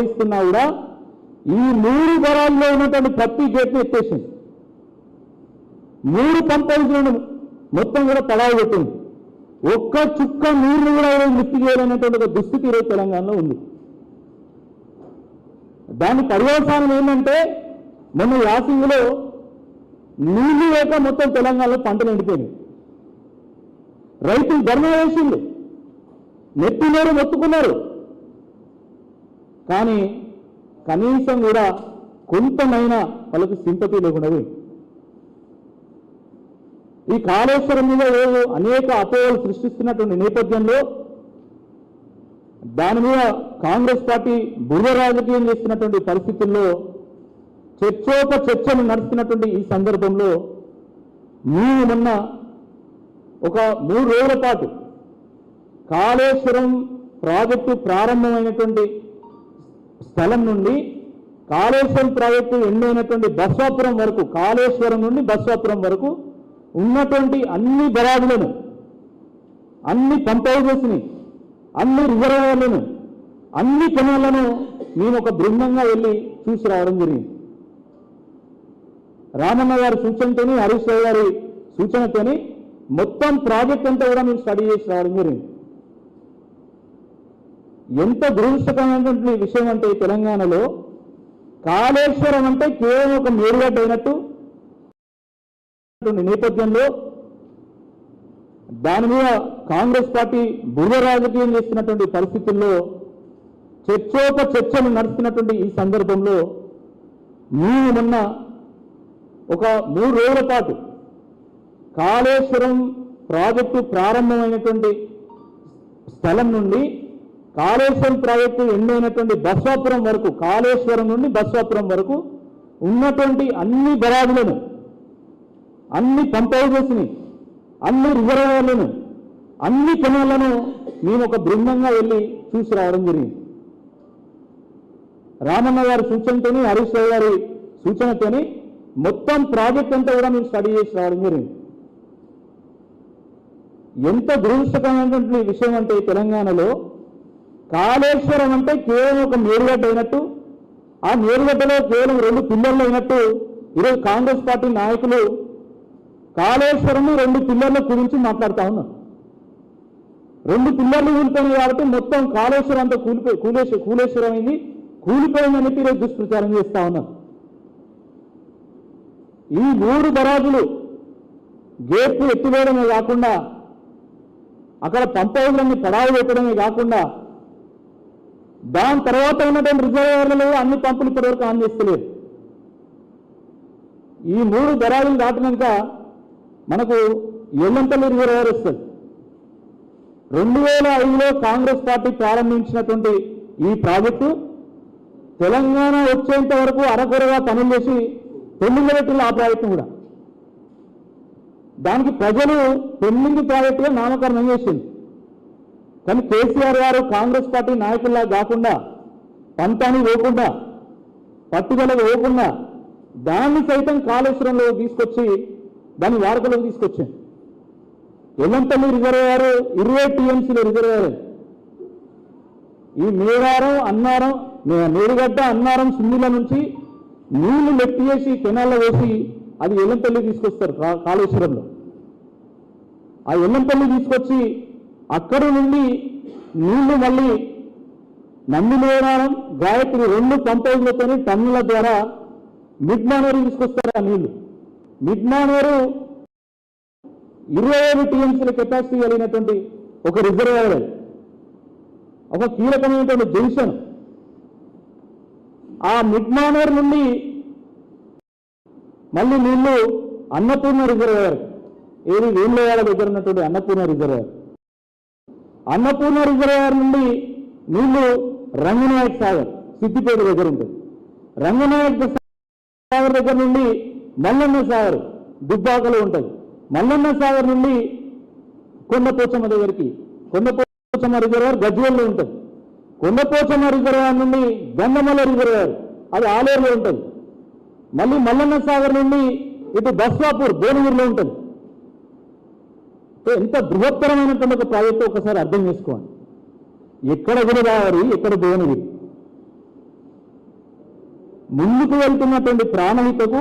ఇస్తున్నా కూడా ఈ 3 బరాల్లో ఉన్నటువంటి ప్రతి గేట్ని ఎత్తేసింది. 3 పంప్ హౌస్లను మొత్తం కూడా పడావు పెట్టింది. ఒక్క చుక్క నీళ్లు కూడా లిఫ్ట్ చేయాలనేటువంటి ఒక దుస్థితి ఈరోజు తెలంగాణలో ఉంది. దాని పర్యవసానం ఏంటంటే మొన్న యాసింగ్లో నీళ్లు లేక మొత్తం తెలంగాణలో పంటలు ఎండిపోయింది. రైతులు ధర్నా వేసింది, నెత్తినోరు మొత్తుకున్నారు. కానీ కనీసం కూడా కొంతమైనా వాళ్ళకి సింపతి లేకుండా పోయింది. ఈ కాళేశ్వరం మీద అనేక అపోహలు సృష్టిస్తున్నటువంటి నేపథ్యంలో దాని మీద కాంగ్రెస్ పార్టీ బుర్ర రాజకీయం చేస్తున్నటువంటి పరిస్థితుల్లో చర్చలు నడుస్తున్నటువంటి ఈ సందర్భంలో మేము మొన్న ఒక 3 రోజుల పాటు కాళేశ్వరం ప్రాజెక్టు ప్రారంభమైనటువంటి స్థలం నుండి కాళేశ్వరం ప్రాజెక్టు ఎండైనటువంటి బస్వాపురం వరకు, కాళేశ్వరం నుండి బస్వాపురం వరకు ఉన్నటువంటి అన్ని బరాదులను, అన్ని పంప్ హౌసెస్ని, అన్ని రిజర్వాయర్లను, అన్ని కెనాళ్లను మేము ఒక బృందంగా వెళ్ళి చూసి రావడం జరిగింది. రామన్న గారి సూచనతోని, హరీష్ రావు గారి సూచనతోని మొత్తం ప్రాజెక్ట్ అంతా కూడా మేము స్టడీ చేసి రావడం జరిగింది. ఎంత దురదృష్టకరమైనటువంటి విషయం అంటే తెలంగాణలో కాళేశ్వరం అంటే కేవలం ఒక మేరుగడ్డ అయినట్టు నేపథ్యంలో దాని మీద కాంగ్రెస్ పార్టీ బుర్ర రాజకీయం చేస్తున్నటువంటి పరిస్థితుల్లో చర్చలు నడుస్తున్నటువంటి ఈ సందర్భంలో మేము మొన్న ఒక 3 రోజుల పాటు కాళేశ్వరం ప్రాజెక్టు ప్రారంభమైనటువంటి స్థలం నుండి కాళేశ్వరం ప్రాజెక్టు ఎండైనటువంటి బస్వాపురం వరకు, కాళేశ్వరం నుండి బస్వాపురం వరకు ఉన్నటువంటి అన్ని బరాదులను, అన్ని పంప్ హౌసెస్ని, అన్ని రిజర్వాయర్లను, అన్ని కెనాళ్లను మేము ఒక బృందంగా వెళ్ళి చూసి రావడం జరిగింది. రామన్న గారి సూచనతోని, హరీష్ రావు గారి సూచనతోని మొత్తం ప్రాజెక్ట్ అంతా కూడా మేము స్టడీ చేసి రావడం జరిగింది. ఎంత దురదృష్టకరమైనటువంటి విషయం అంటే తెలంగాణలో కాళేశ్వరం అంటే కేవలం ఒక మేరుగడ్డ అయినట్టు, ఆ మేరుగడ్డలో కేవలం 2 పిల్లర్లు అయినట్టు ఈరోజు కాంగ్రెస్ పార్టీ నాయకులు కాళేశ్వరం 2 పిల్లర్ల గురించి మాట్లాడుతూ ఉన్నారు. 2 పిల్లర్లు కూలిపోయినాయి కాబట్టి మొత్తం కాళేశ్వరం అంతా కూలేశ్వరం అయింది, కూలిపోయిందని చెప్పి ఈరోజు దుష్ప్రచారం చేస్తా ఉన్నారు. ఈ 3 బరాజులు గేట్లు ఎత్తివేయడమే కాకుండా అక్కడ పంప్ హౌస్లన్నీ పడావు పెట్టడమే కాకుండా దాని తర్వాత ఉన్నటువంటి రిజర్వాయర్లలో అన్ని పంపులు ఇప్పటివరకు ఆన్ చేస్తలేదు. ఈ 3 బరాజులు దాటినాక మనకు ఎల్లంపల్లి రిజర్వాయర్ వస్తుంది. 2005లో కాంగ్రెస్ పార్టీ ప్రారంభించినటువంటి ఈ ప్రాజెక్టు తెలంగాణ వచ్చేంత వరకు అరకొరగా పనులు చేసి పెండింగ్ పెట్టిన ఆ ప్రాజెక్టు కూడా దానికి ప్రజలు పెండింగ్ ప్రాజెక్టుగా నామకరణం చేసింది. కానీ కేసీఆర్ గారు కాంగ్రెస్ పార్టీ నాయకుల్లా కాకుండా, పంతానికి పోకుండా, పట్టుదలకు పోకుండా దాన్ని సైతం కాళేశ్వరంలో తీసుకొచ్చి దాన్ని వాడుకలోకి తీసుకొచ్చాం. ఎల్లంపల్లి రిజర్వాయర్ 20 టీఎంసీల రిజర్వాయర్. ఈ మేడిగడ్డ, అన్నారం, సున్నిల నుంచి నీళ్లు లెఫ్ట్ చేసి కెనాల్లో వేసి అది ఎల్లంపల్లి తీసుకొస్తారు కాళేశ్వరంలో. ఆ ఎల్లంపల్లి తీసుకొచ్చి అక్కడి నుండి నీళ్లు మళ్ళీ నందిమేడారం, గాయత్రి 2 పంప్ హౌస్లతో టన్నుల ద్వారా మిడ్మానేరు తీసుకొస్తారు. ఆ నీళ్లు మిడ్మానేరు 25 టీఎంసీల కెపాసిటీ కలిగినటువంటి ఒక రిజర్వాయర్, ఒక కీలకమైనటువంటి జంక్షన్. ఆ మిడ్మానేరు నుండి మళ్ళీ నీళ్లు అన్నపూర్ణ రిజర్వాయర్, ఏది వేములవాడ దగ్గర ఉన్నటువంటి అన్నపూర్ణ రిజర్వాయర్. అన్నపూర్ణ రిజర్వాయర్ నుండి నీళ్లు రంగనాయక్ సాగర్, సిద్దిపేట దగ్గర ఉంటుంది. రంగనాయక్ సాగర్ దగ్గర నుండి మల్లన్న సాగర్ దుబ్బాకలో ఉంటుంది. మల్లన్న సాగర్ నుండి కొండపోచమ్మ దగ్గరికి, కొండపోచమ్మ రిజర్వాయర్ గజ్వేల్లో ఉంటుంది. కొండపోచమ్మ రిజర్వాయర్ నుండి గంగమల్ల రిజర్వాయర్ అది ఆలేరులో ఉంటుంది. మళ్ళీ మల్లన్న సాగర్ నుండి ఇటు బస్వాపూర్ భువనగిరిలో ఉంటుంది. ఎంత బృహత్తరమైనటువంటి ఒక ప్రాజెక్టు ఒకసారి అర్థం చేసుకోండి. ఎక్కడ గోదావరి, ఎక్కడ భువనగిరి. ముందుకు వెళ్తున్నటువంటి ప్రాణహితకు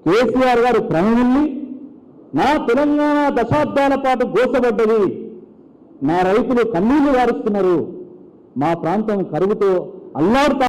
కేసీఆర్ గారు ప్రణమిల్లి నా తెలంగాణ దశాబ్దాల పాటు గోసబడ్డది, నా రైతులు కన్నీళ్లు వారుస్తున్నారు, మా ప్రాంతం కరువుతో అల్లాడుతా